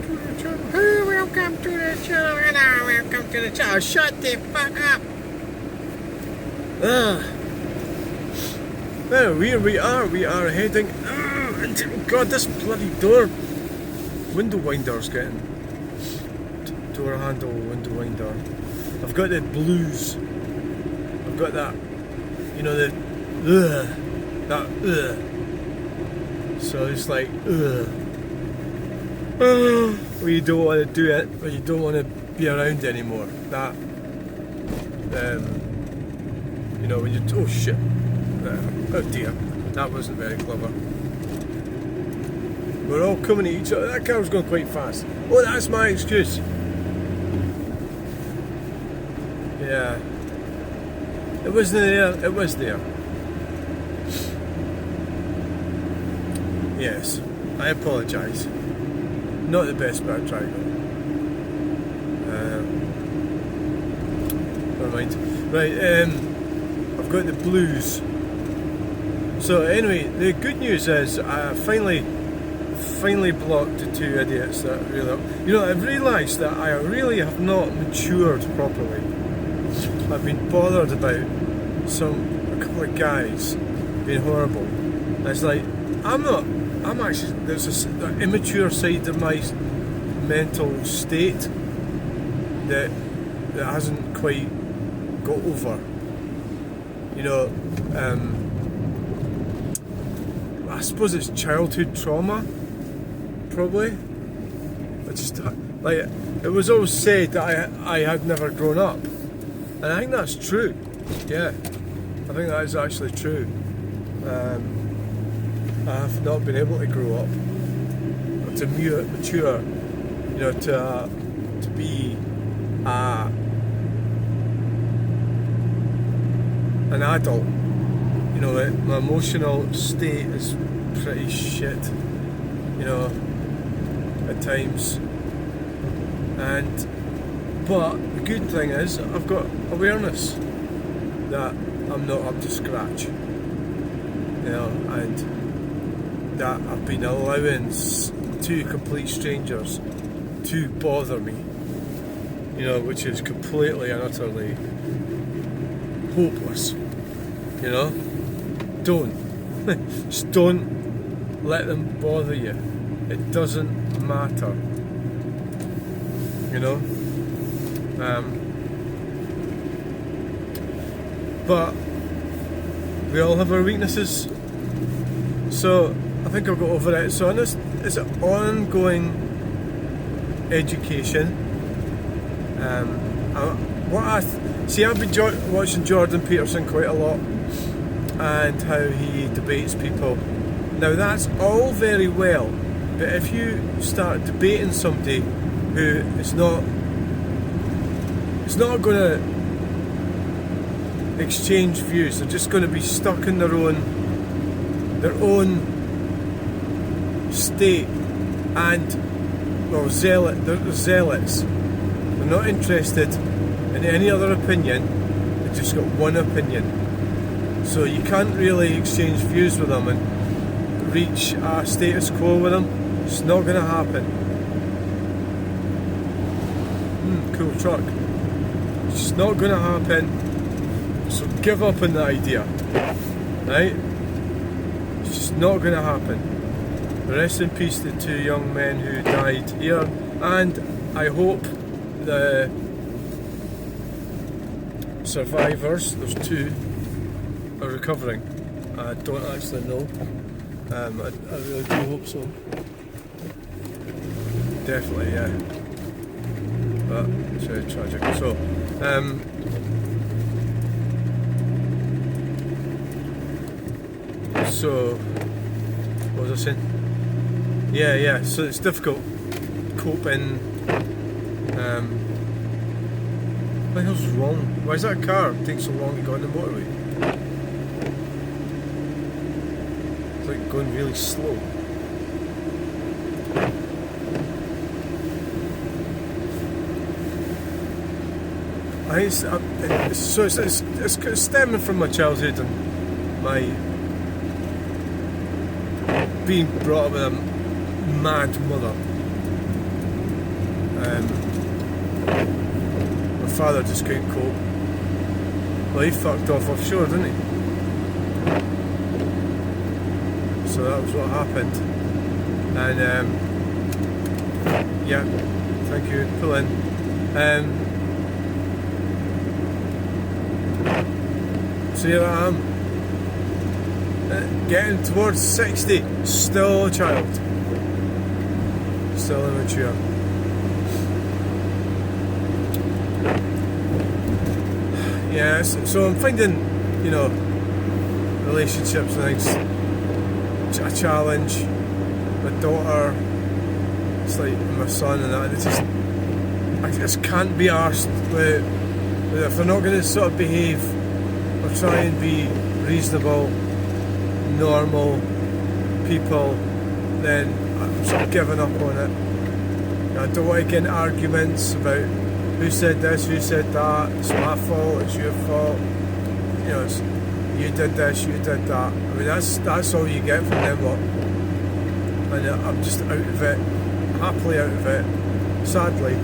to the channel. Hey, welcome to the channel. Hello, welcome to the channel. Shut the fuck up. Well, here we are. We are heading into, God, this bloody door. Window winder's getting. Door handle, window winder. I've got the blues. I've got that. You know, the. That. So it's like. Well, you don't want to do it, but you don't want to be around anymore. That, you know, when you, oh shit, oh dear, that wasn't very clever. We're all coming at each other. That car was going quite fast. Oh, that's my excuse. Yeah, it wasn't there. It was there. Yes, I apologise. Not the best bad triangle. Never mind. Right, I've got the blues. So anyway, the good news is I finally blocked the two idiots that really. You know, I've realised that I really have not matured properly. I've been bothered about a couple of guys being horrible. And it's like I'm actually, there's an immature side of my mental state that hasn't quite got over. You know, I suppose it's childhood trauma, probably. I just, like, it was always said that I had never grown up. And I think that's true. Yeah, I think that is actually true. I have not been able to grow up, or to mature, you know, to be an adult. You know, my emotional state is pretty shit, you know, at times. But the good thing is I've got awareness that I'm not up to scratch, you know, and that I've been allowing two complete strangers to bother me, you know, which is completely and utterly hopeless, you know. Just don't let them bother you. It doesn't matter, you know. But we all have our weaknesses, so I think I'll go over it. So this is an ongoing education. I've been watching Jordan Peterson quite a lot, and how he debates people. Now that's all very well, but if you start debating somebody who is not going to exchange views, they're just going to be stuck in their own state, and they're zealots. They're not interested in any other opinion. They've just got one opinion. So you can't really exchange views with them and reach a status quo with them. It's not going to happen. Cool truck. It's just not going to happen. So give up on the idea, right? It's just not going to happen. Rest in peace to two young men who died here, and I hope the survivors, there's two, are recovering. I don't actually know. I really do hope so. Definitely, yeah. But it's very tragic. So, what was I saying? Yeah. So it's difficult coping. What the hell's wrong? Why is that car take so long to go on the motorway? It's like going really slow. It's stemming from my childhood and my being brought up with a mad mother. My father just couldn't cope. Well, he fucked off offshore, didn't he? So that was what happened. And yeah, thank you. Pull in. So here I am, getting towards 60, still a child, still immature. Yeah, so I'm finding, you know, relationships and things a challenge. My daughter, it's like my son and that. I just can't be arsed with if they're not going to sort of behave or try and be reasonable, normal people, then I'm sort of giving up on it. I don't want to get in arguments about who said this, who said that, it's my fault, it's your fault, you know, it's, you did this, you did that. I mean, that's all you get from them lot. And I'm just out of it, happily out of it, sadly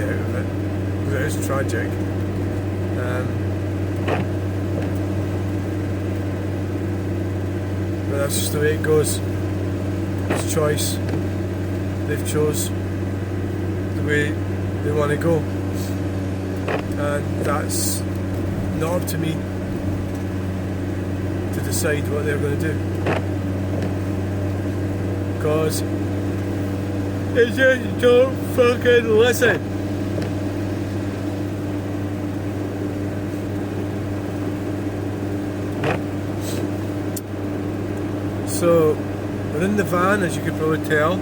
out of it, because it is tragic. But that's just the way it goes. It's a choice. They've chose the way they want to go, and that's not up to me to decide what they're going to do, because they just don't fucking listen. So we're in the van, as you can probably tell,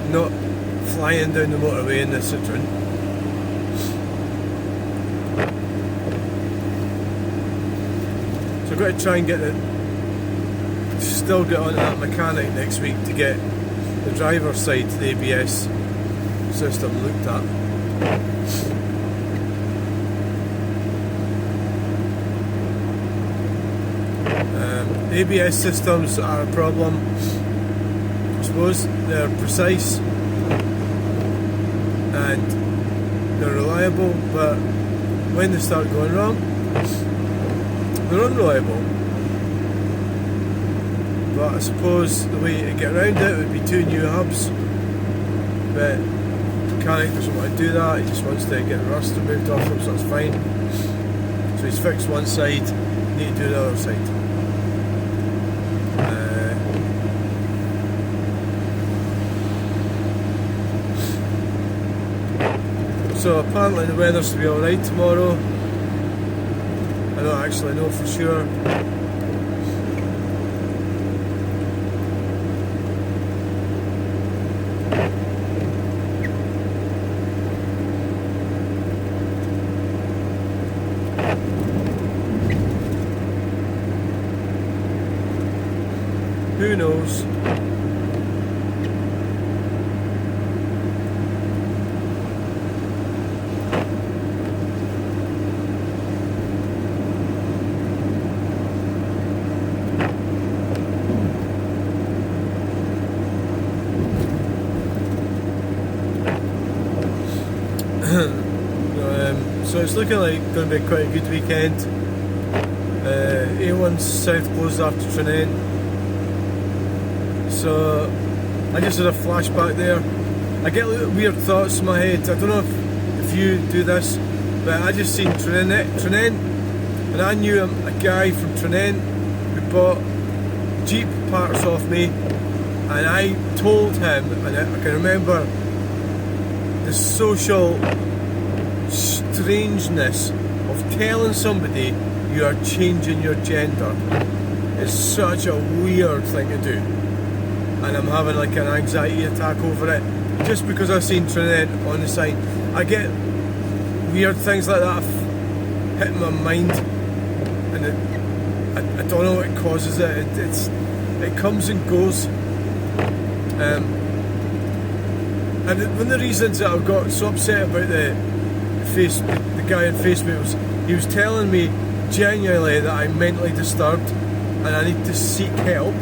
not flying down the motorway in the Citroen. So I've got to try and still get on that mechanic next week to get the driver's side to the ABS system looked at. ABS systems are a problem. I suppose they're precise and they're reliable, but when they start going wrong, they're unreliable. But I suppose the way to get around it would be 2 new hubs, but the mechanic doesn't want to do that. He just wants to get the rust removed off him, so that's fine. So he's fixed one side, need to do the other side. So apparently the weather's to be alright tomorrow. I don't actually know for sure. Who knows? So it's looking like going to be quite a good weekend. A1 South closed after Trinane. So I just had a flashback there. I get little weird thoughts in my head. I don't know if you do this, but I just seen Trinane, and I knew a guy from Trinane who bought Jeep parts off me, and I told him, and I can remember the social strangeness of telling somebody you are changing your gender. It's such a weird thing to do, and I'm having like an anxiety attack over it just because I've seen Trinette on the sign. I get weird things like that hitting my mind, and I don't know what causes it. It comes and goes. And one of the reasons that I got so upset about the guy on Facebook was he was telling me genuinely that I'm mentally disturbed and I need to seek help.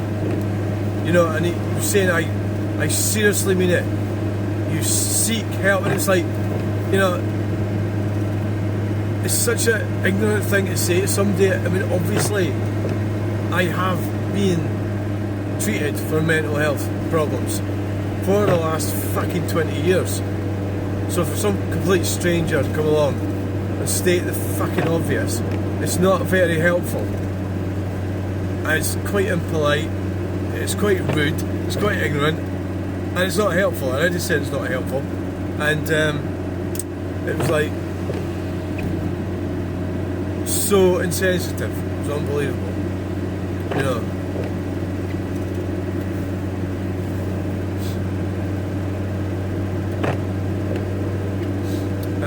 You know, and he was saying I seriously mean it. You seek help, and it's like, you know, it's such an ignorant thing to say to somebody. I mean, obviously, I have been treated for mental health problems for the last fucking 20 years. So for some complete stranger to come along and state the fucking obvious, it's not very helpful. And it's quite impolite, it's quite rude, it's quite ignorant, and it's not helpful. And I just said it's not helpful. And it was like so insensitive. It was unbelievable. You know.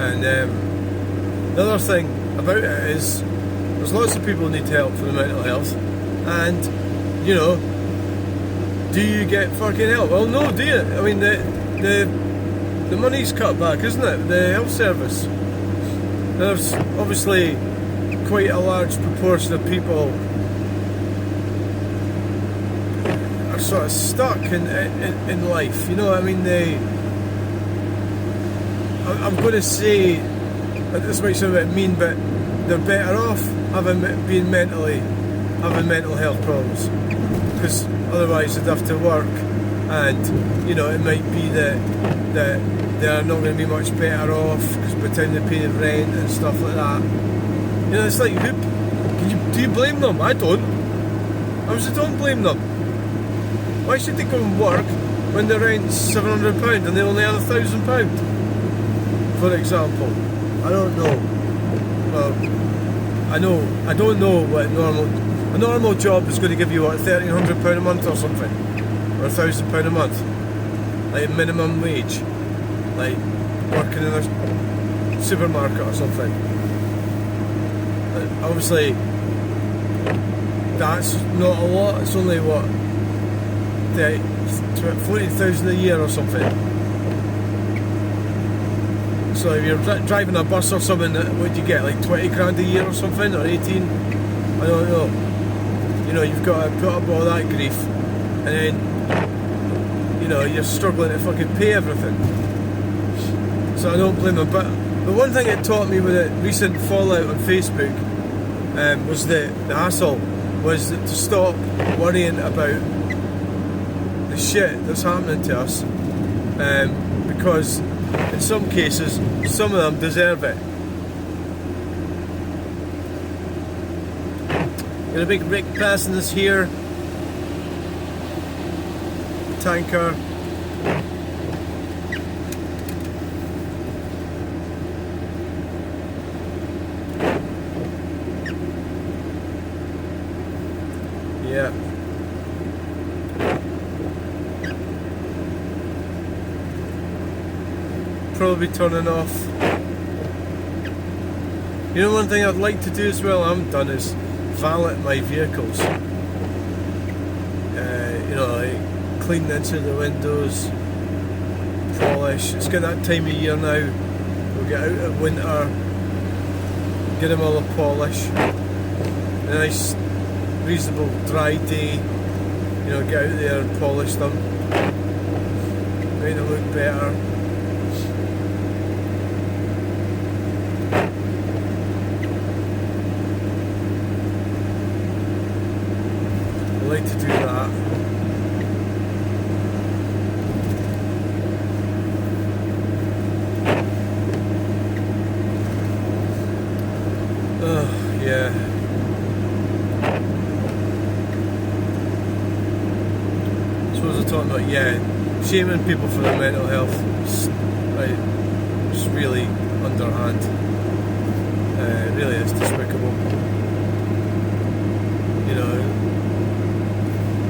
And the other thing about it is there's lots of people who need help for the mental health, and you know, do you get fucking help? Well, no, do you? I mean, the money's cut back, isn't it? The health service. There's obviously quite a large proportion of people are sort of stuck in life. You know, I mean, I'm going to say, this might sound a bit mean, but they're better off having mental health problems, because otherwise they'd have to work, and you know, it might be that they're not going to be much better off, because by the time they pay the rent and stuff like that, you know, it's like, do you blame them? I don't. I don't blame them. Why should they come and work when the rent's £700 and they only earn £1,000? For example, I don't know. Well, I don't know what a normal job is going to give you, what, £1,300 a month or something, or £1,000 a month, like minimum wage, like working in a supermarket or something. Obviously, that's not a lot. It's only what, 14,000 a year or something. So if you're driving a bus or something, what do you get, like 20 grand a year or something, or 18? I don't know. You know, you've got to put up all that grief, and then, you know, you're struggling to fucking pay everything. So I don't blame them. But the one thing it taught me with the recent fallout on Facebook was the hassle, was to stop worrying about the shit that's happening to us, because in some cases, some of them deserve it. Got a big Rick passing us here. Tanker. Yeah. Probably turning off. You know, one thing I'd like to do as well, I haven't done, is valet my vehicles. You know, like clean the inside of the windows, polish. It's getting that time of year now. We'll get out of winter, get them all a polish. A nice, reasonable dry day. You know, get out there and polish them. Make them look better. I like to do that. Yeah. I suppose we're talking about, yeah, shaming people for their mental health. It's really underhand. It really is despicable. You know,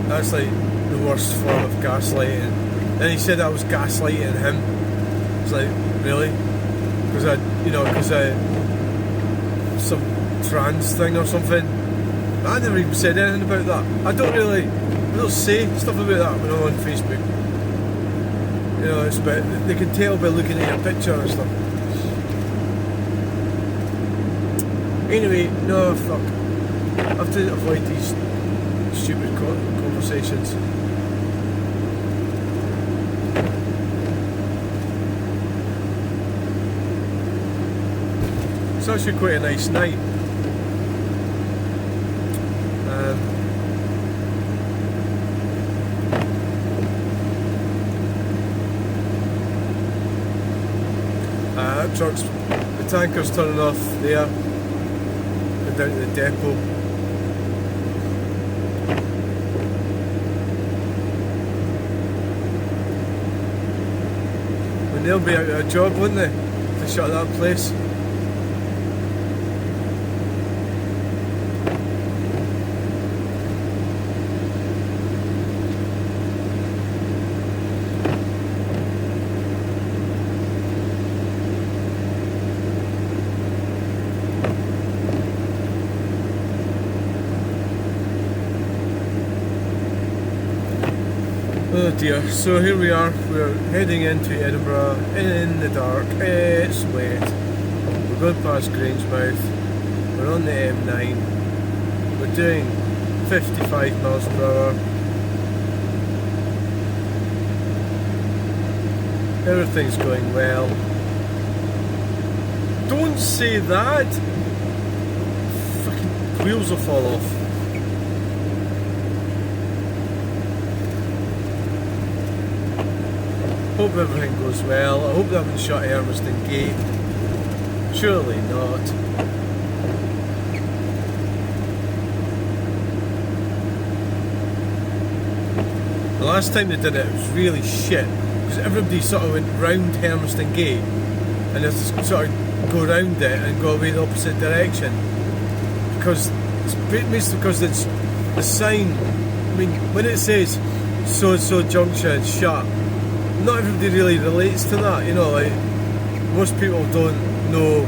that's like the worst form of gaslighting. And he said I was gaslighting him. It's like, really? Because some trans thing or something. I never even said anything about that. I don't say stuff about that when I'm on Facebook. You know, it's about, they can tell by looking at your picture and stuff. Anyway, no, fuck. I have to avoid these stupid conversations. it's actually quite a nice night. That truck's, the tanker's turning off there, and down to the depot. And they'll be out of a job, wouldn't they, to shut that place? Oh dear, so here we are, we're heading into Edinburgh in the dark, it's wet, we're going past Grangemouth, we're on the M9, we're doing 55 miles per hour, everything's going well. Don't say that! Fucking wheels will fall off. Hope everything goes well. I hope they haven't shut Hermiston Gate. Surely not. The last time they did it, it was really shit. Because everybody sort of went round Hermiston Gate and just sort of go round it and go away the opposite direction. Because it's basically because it's the sign. I mean, when it says so and so junction shut, not everybody really relates to that, you know, like most people don't know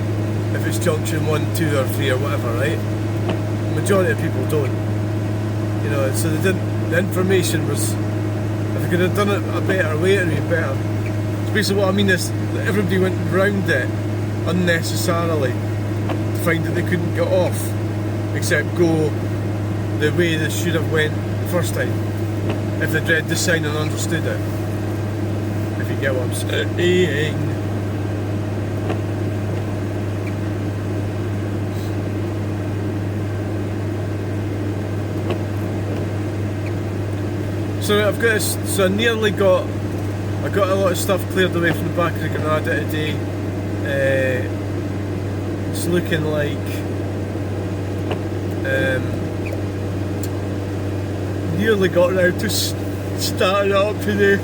if it's junction 1, 2 or 3 or whatever, right? The majority of people don't, you know, so they didn't, the information was, if they could have done it a better way it would be better. So basically what I mean is that everybody went round it unnecessarily to find that they couldn't get off, except go the way they should have went the first time, if they'd read the sign and understood it. If you get what I'm saying. So I've got this, so I nearly got, I got a lot of stuff cleared away from the back of the Granada today. It's looking like nearly got around to starting it up today.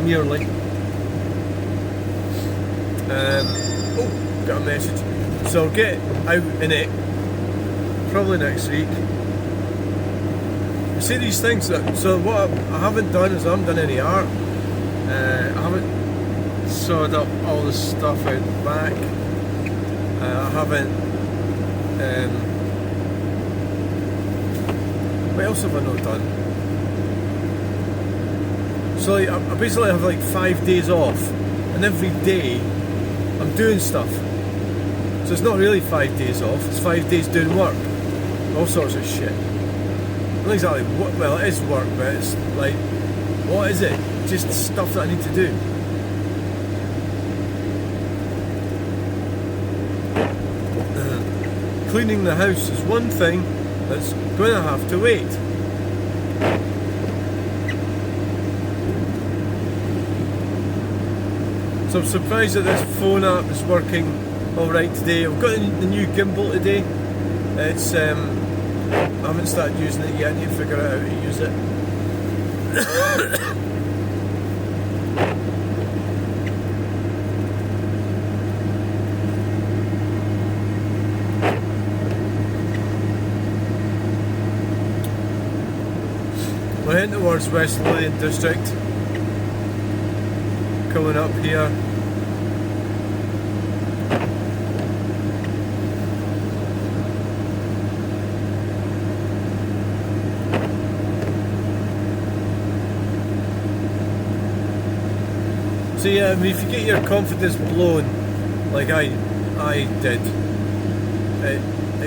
Nearly. Oh, got a message. So I'll get out in it probably next week. I see these things that, so what I haven't done is I haven't done any art. I haven't sawed up all the stuff out the back. I haven't. What else have I not done? So like, I basically have like 5 days off, and every day I'm doing stuff. So it's not really 5 days off, it's 5 days doing work. All sorts of shit. Not exactly what, well it is work, but it's like, what is it? Just stuff that I need to do. Cleaning the house is one thing that's going to have to wait. So I'm surprised that this phone app is working alright today. I've got the new gimbal today. It's I haven't started using it yet. I need to figure out how to use it. We're heading towards West Lothian District. Coming up here. So yeah, I mean, if you get your confidence blown, like I did, it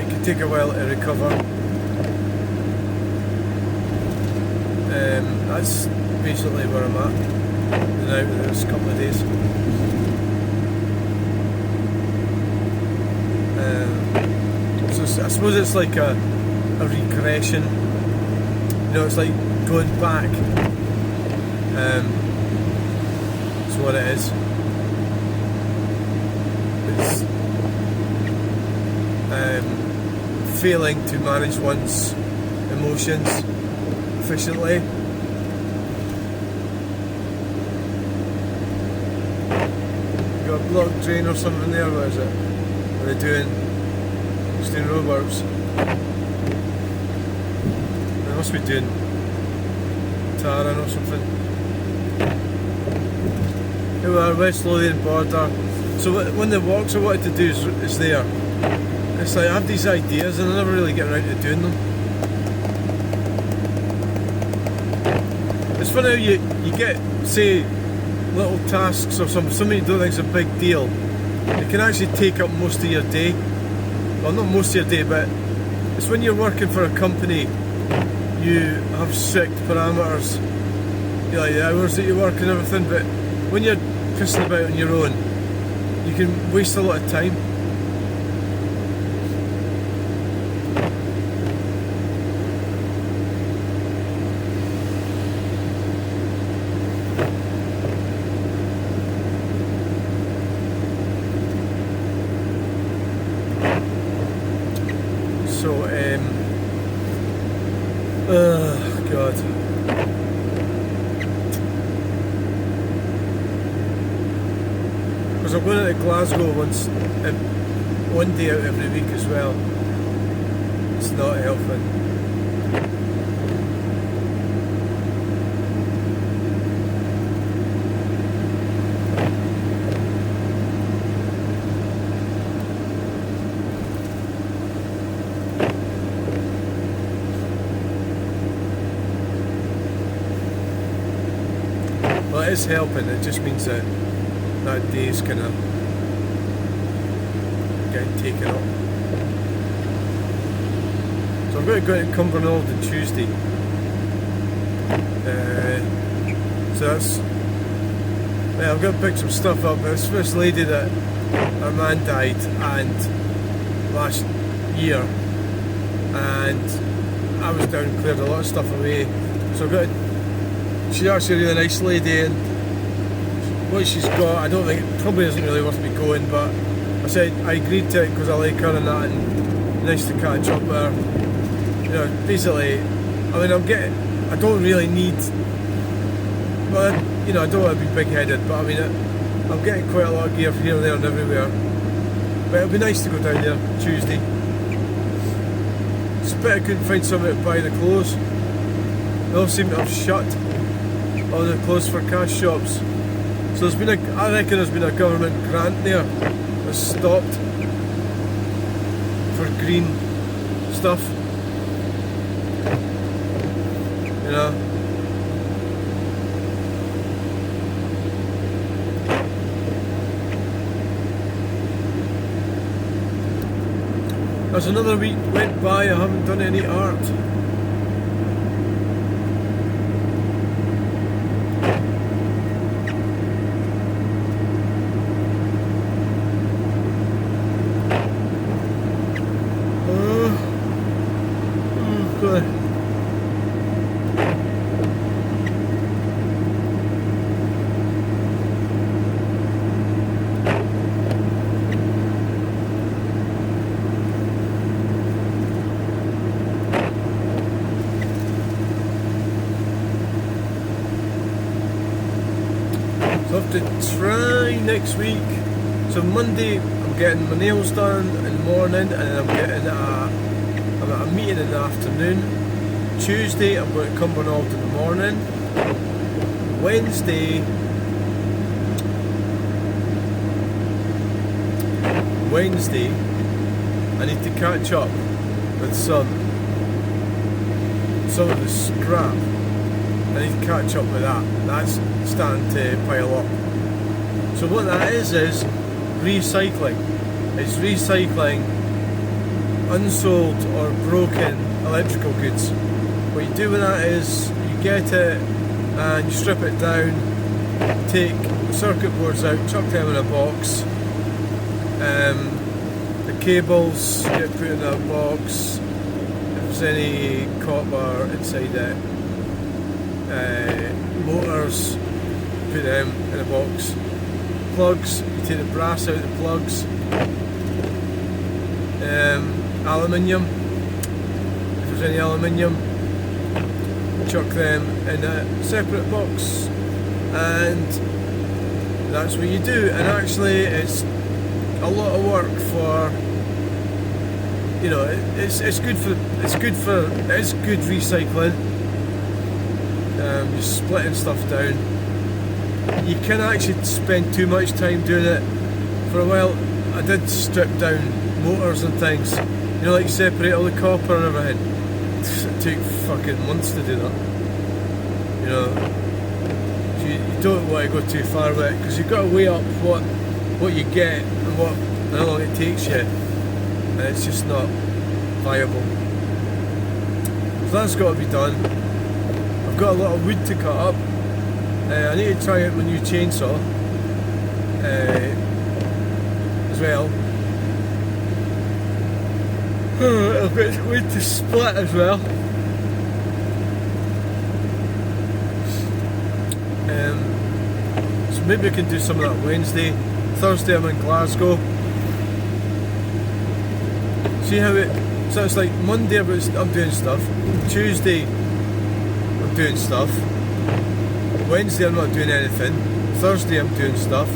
can take a while to recover. That's basically where I'm at now in this couple of days. I suppose it's like a regression. You know, it's like going back. That's what it is. It's failing to manage one's emotions efficiently. Got a blocked drain or something there, what is it? What are they doing? Just doing roadworks. They must be doing tarring or something. Here we are, West Lothian border. So one of the walks I wanted to do is there. It's like I have these ideas and I never really get around to doing them. It's funny how you get, say, little tasks or something you don't think is a big deal. It can actually take up most of your day. Well, not most of your day, but it's when you're working for a company, you have strict parameters, you know, like the hours that you work and everything, but when you're pissing about on your own, you can waste a lot of time. So, oh God. Because I'm going to Glasgow one day out every week as well. It's not helping. Well, it is helping, it just means that that day's kind of getting taken up. So I'm going to go to Cumbernauld on Tuesday. So that's... Yeah, I've got to pick some stuff up. It's this lady that her man died and last year, and I was down and cleared a lot of stuff away. So I've got to... She's actually a really nice lady, and what she's got, I don't think, it probably isn't really worth me going, but I said I agreed to it because I like her and that, and nice to catch up with her. You know, basically, I mean, I don't really need, well, you know, I don't want to be big-headed, but I mean, I'm getting quite a lot of gear here, there and everywhere. But it'll be nice to go down there Tuesday. It's a bit I couldn't find somewhere to buy the clothes. They all seem to have shut. All the clothes for cash shops. So I reckon there's been a government grant there that's stopped for green stuff. You know. As another week went by, I haven't done any art. So I have to try next week. So Monday I'm getting my nails done in the morning, and then I'm at a meeting in the afternoon. Tuesday I'm going to Cumbernauld in the morning. Wednesday I need to catch up with some of the scrap. I need to catch up with that. That's starting to pile up. So what that is recycling. It's recycling unsold or broken electrical goods. What you do with that is you get it and you strip it down, take the circuit boards out, chuck them in a box. The cables get put in that box. If there's any copper inside it, motors, put them in a box. Plugs, you take the brass out of the plugs. Aluminium, if there's any aluminium, chuck them in a separate box, and that's what you do. And actually it's a lot of work for, you know, it's good recycling. You're splitting stuff down. You can actually spend too much time doing it. For a while I did strip down motors and things, you know, like separate all the copper and everything. It took fucking months to do that, you know. You don't want to go too far with it, because you've got to weigh up what you get and how long it takes you, and it's just not viable. So that's got to be done. I've got a lot of wood to cut up. I need to try out my new chainsaw as well. I've got wood to split as well. So maybe I can do some of that Wednesday. Thursday I'm in Glasgow. See how so it's like Monday I'm doing stuff, Tuesday I'm doing stuff, Wednesday I'm not doing anything, Thursday I'm doing stuff,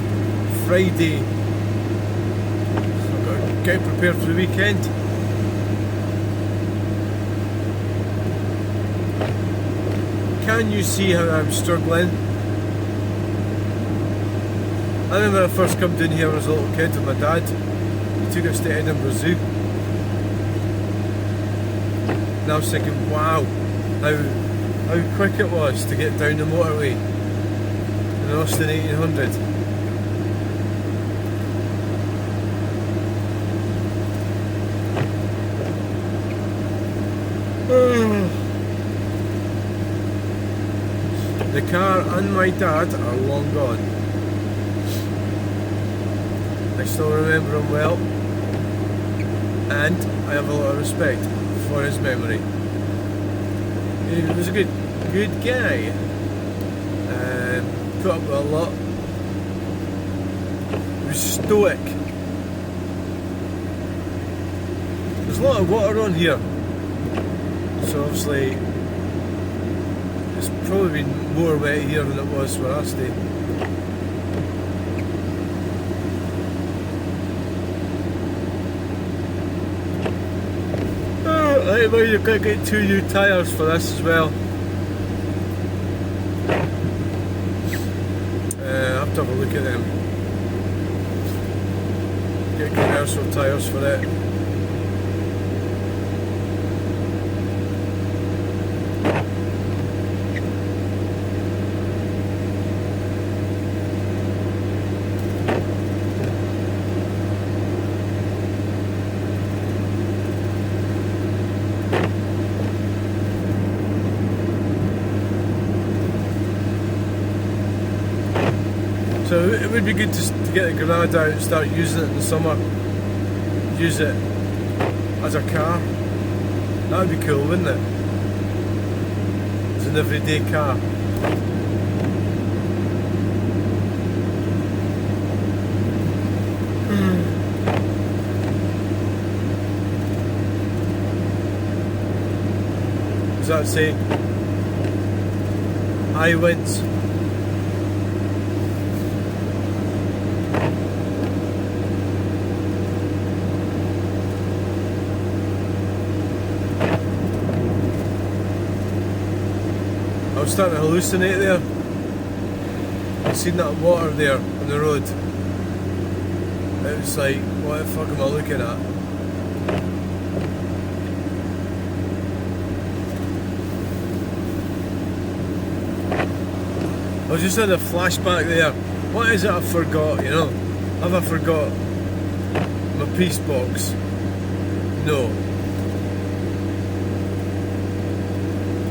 Friday I've got to get prepared for the weekend. Can you see how I'm struggling? I remember when I first come down here when I was a little kid with my dad. He took us to Edinburgh Zoo. And I was thinking, wow, how quick it was to get down the motorway in Austin 1800. The car and my dad are long gone. I still remember him well, and I have a lot of respect for his memory. He was a good guy. Put up with a lot. He was stoic. There's a lot of water on here, so obviously it's probably been more wet here than it was where I stay. Right, well, you've got to get 2 new tyres for this as well. I have to have a look at them. Get commercial tyres for it. So it would be good to get the Granada out and start using it in the summer. Use it as a car. That would be cool, wouldn't it? It's an everyday car. Does that say high winds? I was starting to hallucinate there. I seen that water there on the road. It was like, what the fuck am I looking at? I was just had a flashback there. What is it I forgot, you know? Have I forgot my peace box? No.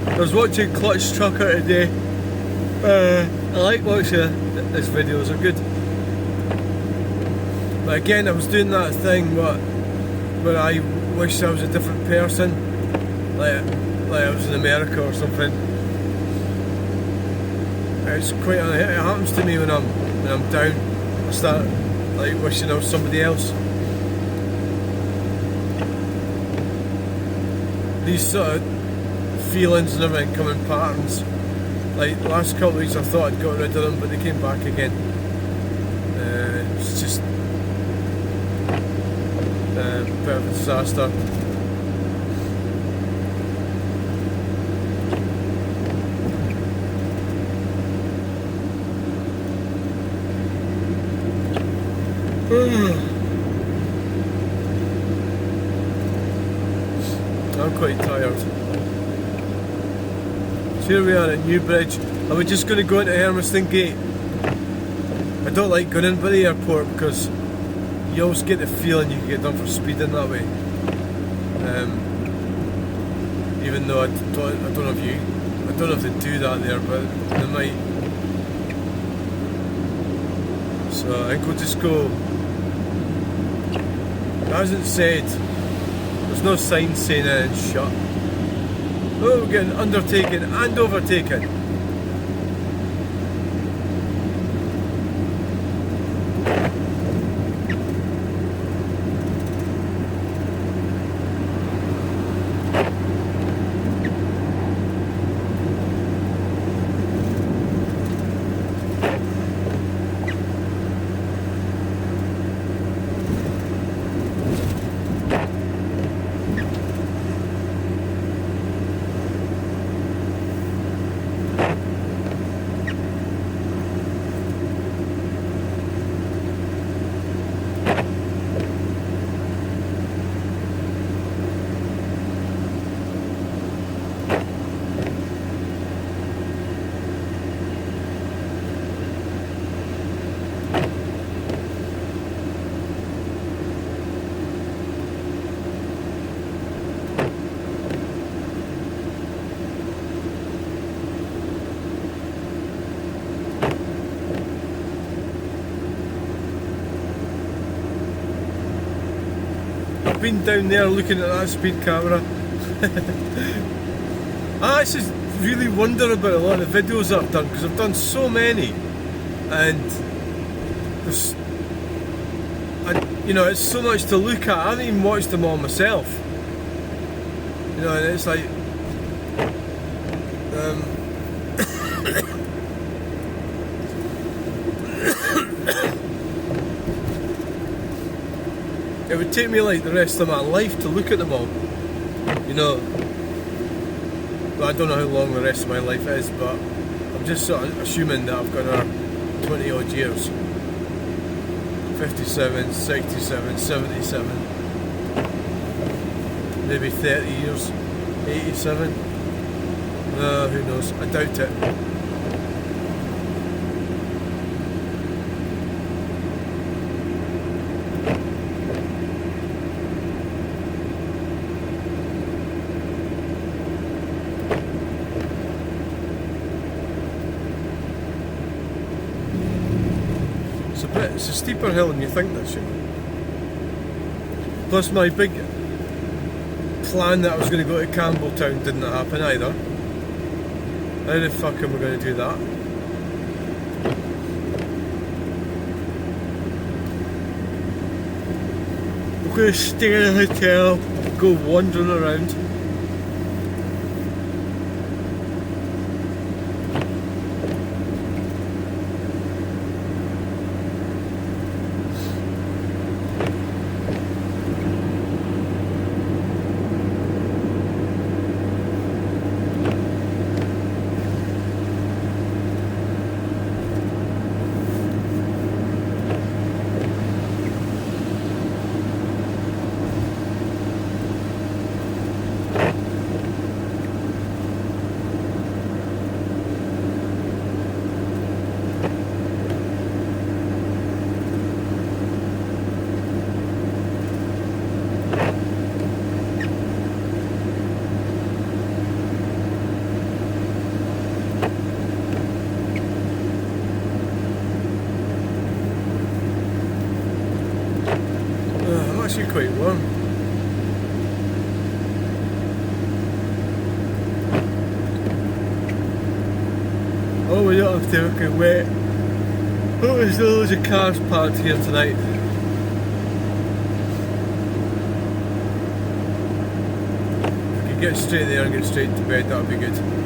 I was watching Clutch Trucker today. I like watching his videos, they're good. But again, I was doing that thing, but where I wish I was a different person, like I was in America or something. It's quite. It happens to me when I'm down. I start like wishing I was somebody else. These sort of feelings and everything come in patterns. Like the last couple of weeks, I thought I'd got rid of them, but they came back again. It's just a bit of a disaster. I'm quite tired. So here we are at Newbridge. Are we just going to go into Hermiston Gate? I don't like going in by the airport because you always get the feeling you can get done for speeding that way. Even though I don't know if they do that there, but they might. So I think we'll just go. It hasn't said. There's no sign saying it's shut. Oh, we're getting undertaken and overtaken. I've been down there looking at that speed camera. I actually really wonder about a lot of the videos I've done, because I've done so many, and there's, it's so much to look at. I haven't even watched them all myself. And it's like it would take me like the rest of my life to look at them all. But I don't know how long the rest of my life is, but I'm just sort of assuming that I've got another 20 odd years. 57, 67, 77, maybe 30 years, 87. Who knows? I doubt it. It's a steeper hill than you think this, Plus my big plan that I was going to go to Campbelltown didn't happen either. How the fuck am I going to do that? I'm going to stay in a hotel, go wandering around. Actually quite warm. looks fucking wet. Oh, there's loads of cars parked here tonight. If we could get straight there and get straight to bed, that would be good.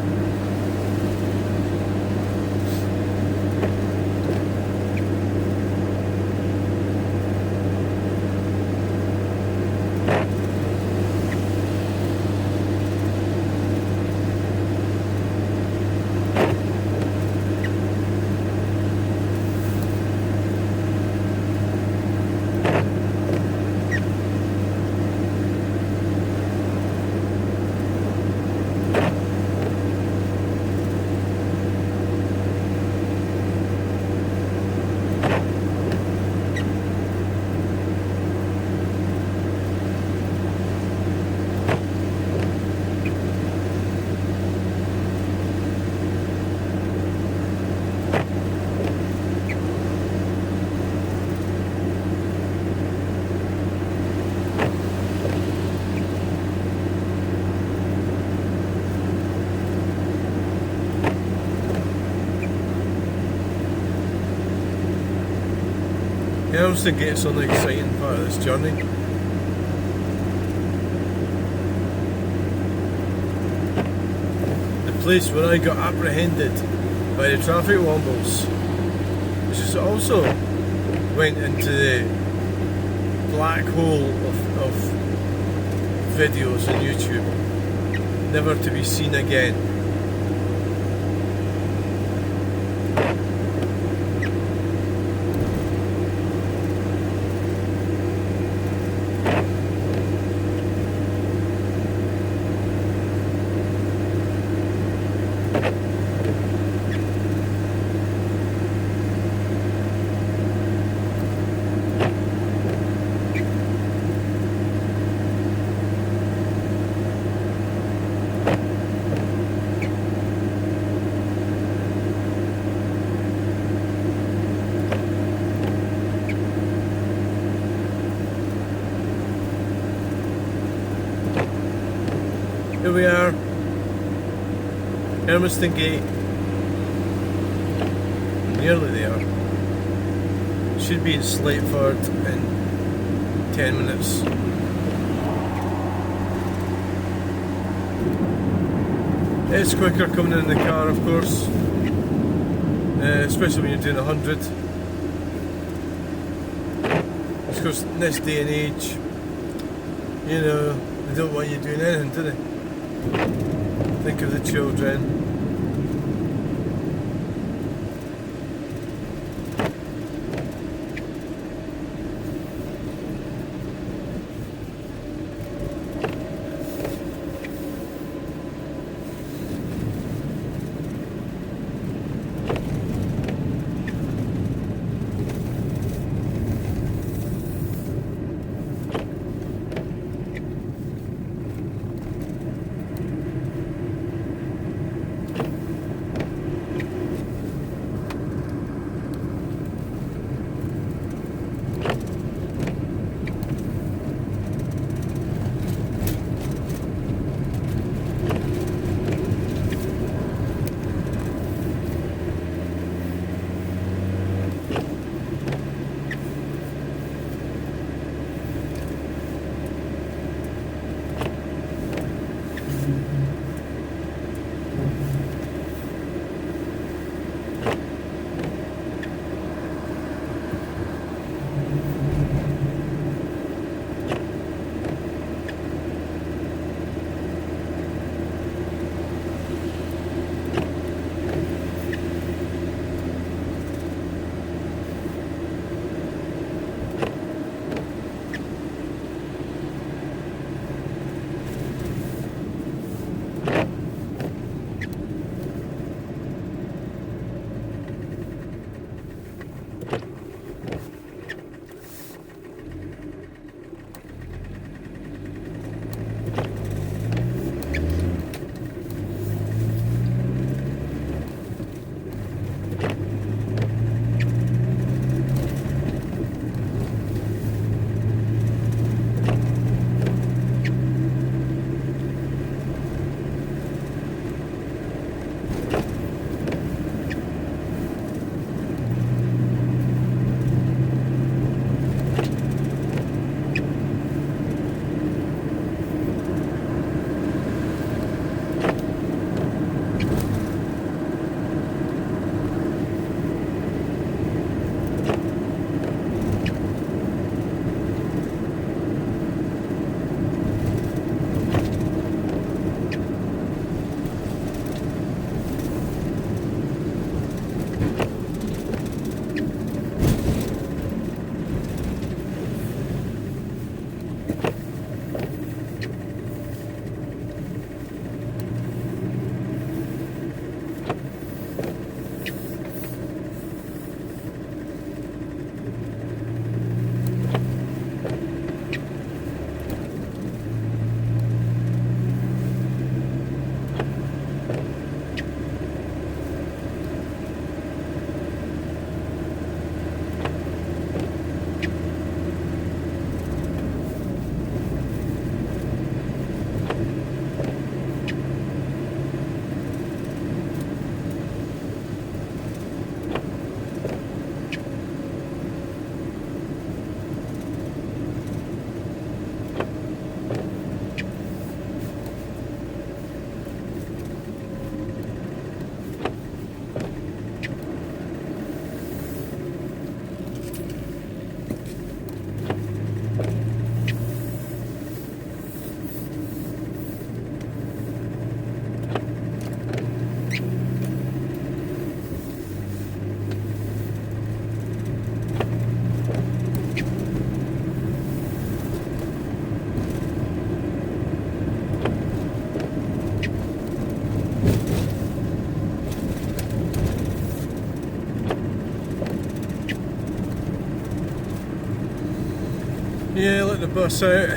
I honestly gets on the exciting part of this journey. The place where I got apprehended by the traffic wombles, which is also went into the black hole of videos on YouTube, never to be seen again. Here we are, Hermiston Gate, nearly there. Should be in Slateford in 10 minutes. It's quicker coming in the car, of course, especially when you're doing 100. Of course, in this day and age, you know, they don't want you doing anything, do they? Think of the children. the bus out.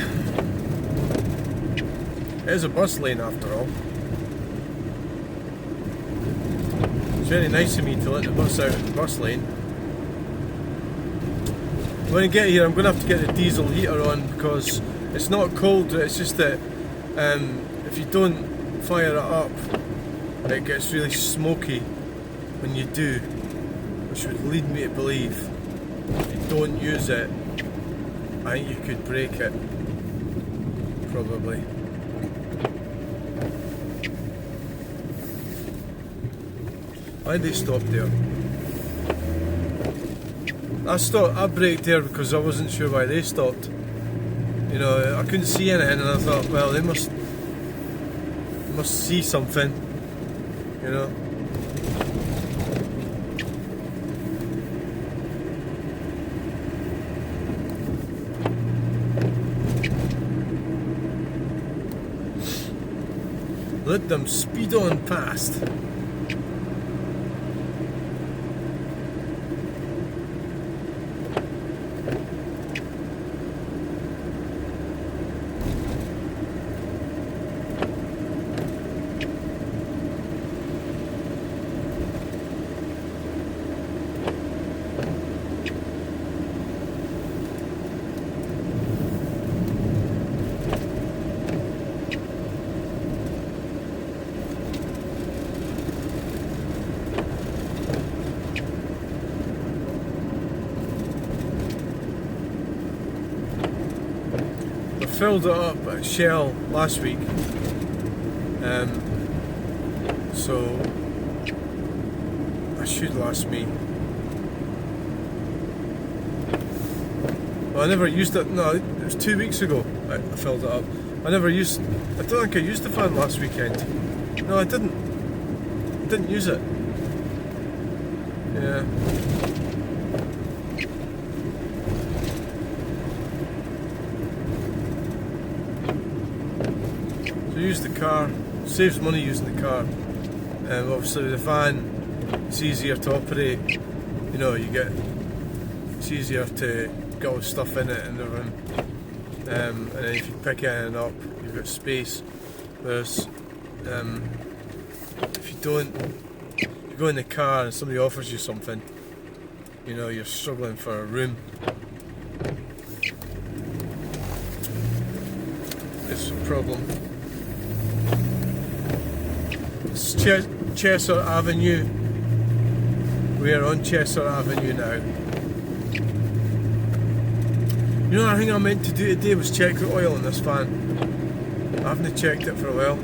It is a bus lane after all. It's very nice of me to let the bus out in the bus lane. When I get here I'm going to have to get the diesel heater on because it's not cold, it's just that if you don't fire it up it gets really smoky when you do, which would lead me to believe if you don't use it, I think you could break it, probably. Why'd they stop there? I braked there because I wasn't sure why they stopped. You know, I couldn't see anything and I thought, well, they must see something, you know. Let them speed on past. Filled it up at Shell last week, so that should last me. Well, I never used it. No, it was 2 weeks ago I filled it up. I don't think I used the fan last weekend. No, I didn't. I didn't use it. Yeah. Use the car, saves money using the car. Obviously with the fan it's easier to operate, you know, it's easier to get all the stuff in it and everything, and then if you pick anything up you've got space, whereas if you don't, you go in the car and somebody offers you something, you know, you're struggling for a room. It's a problem. It's Chester Avenue. We are on Chester Avenue now. You know, the thing I meant to do today was check the oil in this fan. I haven't checked it for a while.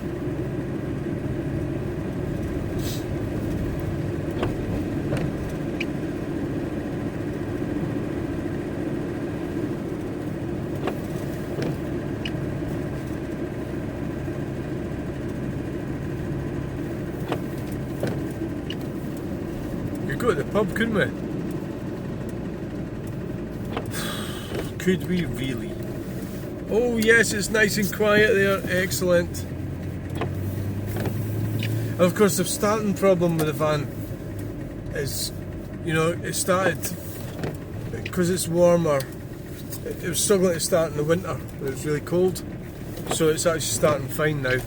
We could go to the pub, couldn't we? Could we really? Oh yes, it's nice and quiet there, excellent. And of course the starting problem with the van is, you know, it started, because it's warmer, it was struggling to start in the winter, it was really cold, so it's actually starting fine now.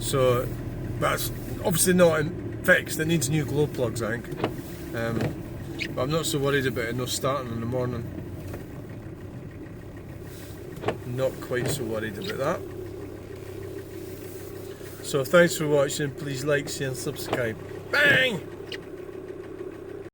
So that's obviously not fixed, it needs new glow plugs I think. But I'm not so worried about it not starting in the morning. Not quite so worried about that. So thanks for watching, please like, share and subscribe. Bang!